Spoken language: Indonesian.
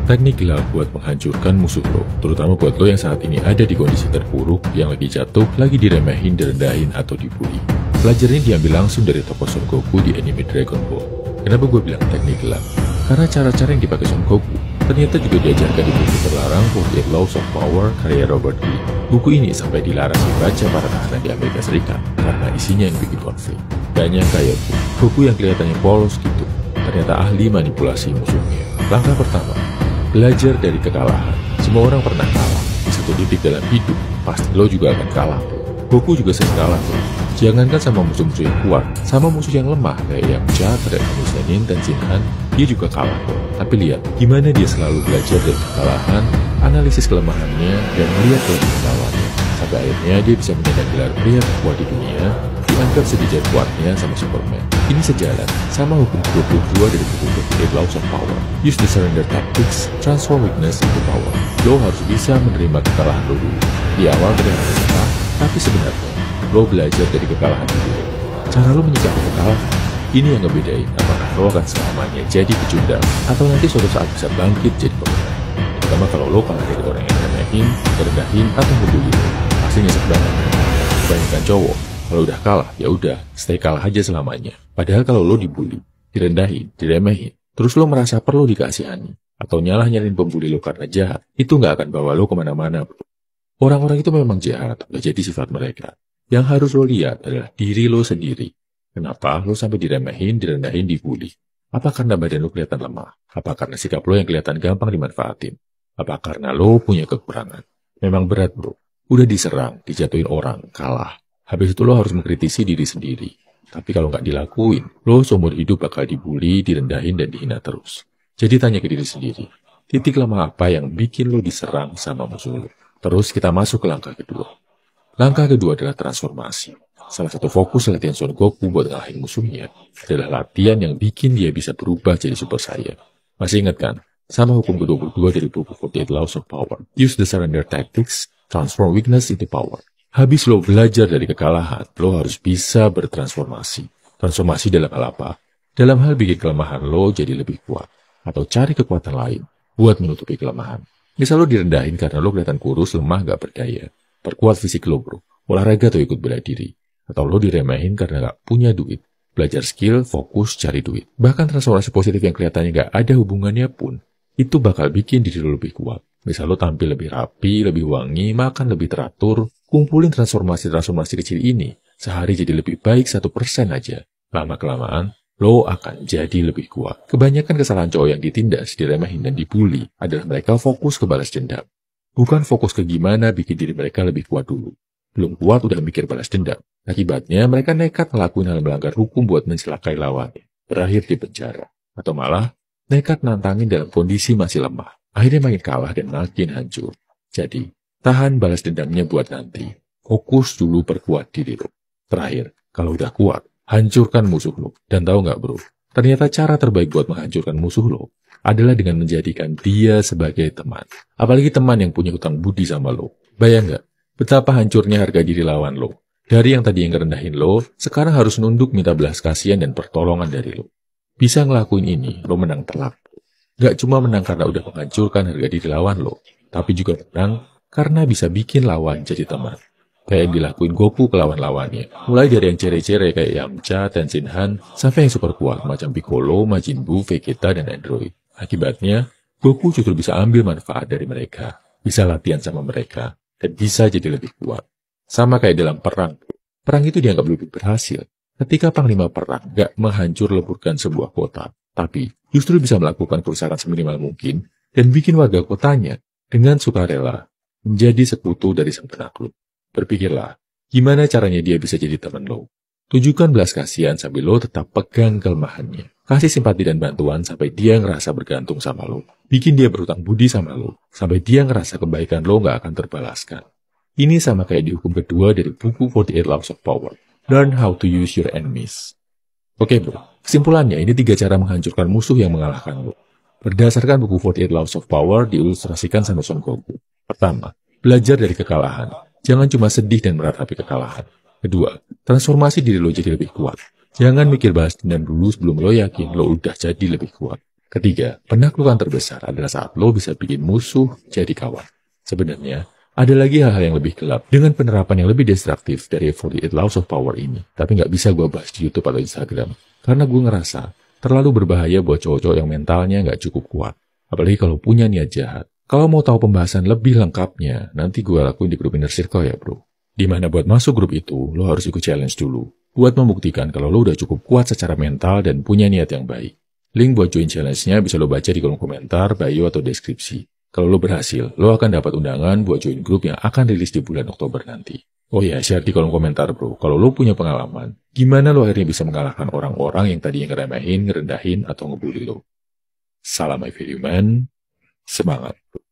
Teknik gelap buat menghancurkan musuh lo, terutama buat lo yang saat ini ada di kondisi terpuruk, yang lagi jatuh, lagi diremehin, direndahin, atau dibully. Pelajaran ini diambil langsung dari tokoh Son Goku di anime Dragon Ball. Kenapa gue bilang teknik gelap? Karena cara-cara yang dipakai Son Goku ternyata juga diajarkan di buku terlarang 48 Laws of Power karya Robert Lee. Buku ini sampai dilarang dibaca para tahanan di Amerika Serikat karena isinya yang bikin konflik. Gak nyangka ya, Goku yang kelihatannya polos gitu, ternyata ahli manipulasi musuhnya. Langkah pertama, belajar dari kekalahan. Semua orang pernah kalah. Di satu titik dalam hidup, pasti lo juga akan kalah. Goku juga sering kalah tuh. Jangankan sama musuh-musuh yang kuat, sama musuh yang lemah kayak Yamcha, Kami Sennin, dan Shinhan, dia juga kalah. Tapi lihat, gimana dia selalu belajar dari kekalahan, analisis kelemahannya, dan melihat kelemahan lawannya. Sampai akhirnya dia bisa menyandang gelar pria terkuat di dunia, dianggap sejajar kuatnya sama Superman. Ini sejalan sama hukum 22 dari buku 48 Laws of Power. Use the surrender tactics, transform weakness into power. Lo harus bisa menerima kekalahan lo dulu. Di awal terlihat susah, tapi sebenarnya lo belajar dari kekalahan itu. Cara lo menyikapi kekalahan, ini yang ngebedain apakah lo akan selamanya jadi pecundang atau nanti suatu saat bisa bangkit jadi pemenang. Terutama kalau lo kalah dari orang yang remehin, merendahin, atau ngebully lo, pasti nyesek banget. Kebanyakan cowok, kalau udah kalah, ya udah, stay kalah aja selamanya. Padahal kalau lo dibully, direndahin, diremehin, terus lo merasa perlu dikasihani, atau nyalah-nyalin pembuli lo karena jahat, itu nggak akan bawa lo kemana-mana. Orang-orang itu memang jahat, udah jadi sifat mereka. Yang harus lo lihat adalah diri lo sendiri. Kenapa lo sampai diremehin, direndahin, dibully? Apa karena badan lo kelihatan lemah? Apa karena sikap lo yang kelihatan gampang dimanfaatin? Apa karena lo punya kekurangan? Memang berat bro. Udah diserang, dijatuhin orang, kalah. Habis itu lo harus mengkritisi diri sendiri. Tapi kalau nggak dilakuin, lo seumur hidup bakal dibully, direndahin, dan dihina terus. Jadi tanya ke diri sendiri, titik lemah apa yang bikin lo diserang sama musuh lo? Terus kita masuk ke langkah kedua. Langkah kedua adalah transformasi. Salah satu fokus latihan Son Goku buat ngalahin musuhnya adalah latihan yang bikin dia bisa berubah jadi Super Saiyan. Masih ingat kan? Sama hukum ke-22 dari buku 48 Laws of Power. Use the surrender tactics, transform weakness into power. Habis lo belajar dari kekalahan, lo harus bisa bertransformasi. Transformasi dalam hal apa? Dalam hal bikin kelemahan lo jadi lebih kuat. Atau cari kekuatan lain buat menutupi kelemahan. Misal lo direndahin karena lo kelihatan kurus, lemah, gak berdaya. Perkuat fisik lo bro, olahraga atau ikut bela diri. Atau lo diremehin karena gak punya duit. Belajar skill, fokus, cari duit. Bahkan transformasi positif yang kelihatannya gak ada hubungannya pun, itu bakal bikin diri lo lebih kuat. Misal lo tampil lebih rapi, lebih wangi, makan lebih teratur. Kumpulin transformasi-transformasi kecil ini, sehari jadi lebih baik 1% aja. Lama-kelamaan, lo akan jadi lebih kuat. Kebanyakan kesalahan cowok yang ditindas, diremehin, dan dibully adalah mereka fokus ke balas dendam. Bukan fokus ke gimana bikin diri mereka lebih kuat dulu. Belum kuat udah mikir balas dendam. Akibatnya mereka nekat ngelakuin hal melanggar hukum buat mencelakai lawannya. Berakhir di penjara. Atau malah nekat nantangin dalam kondisi masih lemah. Akhirnya makin kalah dan makin hancur. Jadi, tahan balas dendamnya buat nanti. Fokus dulu perkuat diri lo. Terakhir, kalau udah kuat, hancurkan musuh lo. Dan tahu nggak bro? Ternyata cara terbaik buat menghancurkan musuh lo adalah dengan menjadikan dia sebagai teman. Apalagi teman yang punya hutang budi sama lo. Bayang nggak? Betapa hancurnya harga diri lawan lo. Dari yang tadi yang ngerendahin lo, sekarang harus nunduk minta belas kasihan dan pertolongan dari lo. Bisa ngelakuin ini, lo menang telak. Gak cuma menang karena udah menghancurkan harga diri lawan lo, tapi juga menang karena bisa bikin lawan jadi teman. Kayak yang dilakuin Goku ke lawan-lawannya. Mulai dari yang cere-cere kayak Yamcha, Tenshinhan, sampai yang super kuat macam Piccolo, Majin Buu, Vegeta, dan Android. Akibatnya, Goku justru bisa ambil manfaat dari mereka, bisa latihan sama mereka, dan bisa jadi lebih kuat. Sama kayak dalam perang. Perang itu dianggap lebih berhasil ketika panglima perang gak menghancur leburkan sebuah kota, tapi justru bisa melakukan kerusakan seminimal mungkin dan bikin warga kotanya dengan sukarela menjadi sekutu dari sang penakluk. Berpikirlah, gimana caranya dia bisa jadi teman lo? Tunjukkan belas kasihan sambil lo tetap pegang kelemahannya. Kasih simpati dan bantuan sampai dia ngerasa bergantung sama lo. Bikin dia berhutang budi sama lo, sampai dia ngerasa kebaikan lo gak akan terbalaskan. Ini sama kayak di hukum kedua dari buku 48 Laws of Power. Learn how to use your enemies. Oke bro, kesimpulannya ini 3 cara menghancurkan musuh yang mengalahkan lo. Berdasarkan buku 48 Laws of Power diilustrasikan sama Son Goku. Pertama, belajar dari kekalahan. Jangan cuma sedih dan meratapi kekalahan. Kedua, transformasi diri lo jadi lebih kuat. Jangan mikir balas dendam dulu sebelum lo yakin lo udah jadi lebih kuat. Ketiga, penaklukan terbesar adalah saat lo bisa bikin musuh jadi kawan. Sebenarnya, ada lagi hal-hal yang lebih gelap dengan penerapan yang lebih destruktif dari 48 Laws of Power ini. Tapi nggak bisa gue bahas di YouTube atau Instagram. Karena gue ngerasa terlalu berbahaya buat cowok-cowok yang mentalnya nggak cukup kuat. Apalagi kalau punya niat jahat. Kalau mau tahu pembahasan lebih lengkapnya, nanti gue lakuin di grup Inner Circle ya bro. Dimana buat masuk grup itu, lo harus ikut challenge dulu. Buat membuktikan kalau lo udah cukup kuat secara mental dan punya niat yang baik. Link buat join challenge-nya bisa lo baca di kolom komentar, bio, atau deskripsi. Kalau lo berhasil, lo akan dapat undangan buat join grup yang akan rilis di bulan Oktober nanti. Oh ya, share di kolom komentar bro, kalau lo punya pengalaman, gimana lo akhirnya bisa mengalahkan orang-orang yang tadinya ngeremehin, ngerendahin, atau ngebully lo. Salam my value man, semangat bro.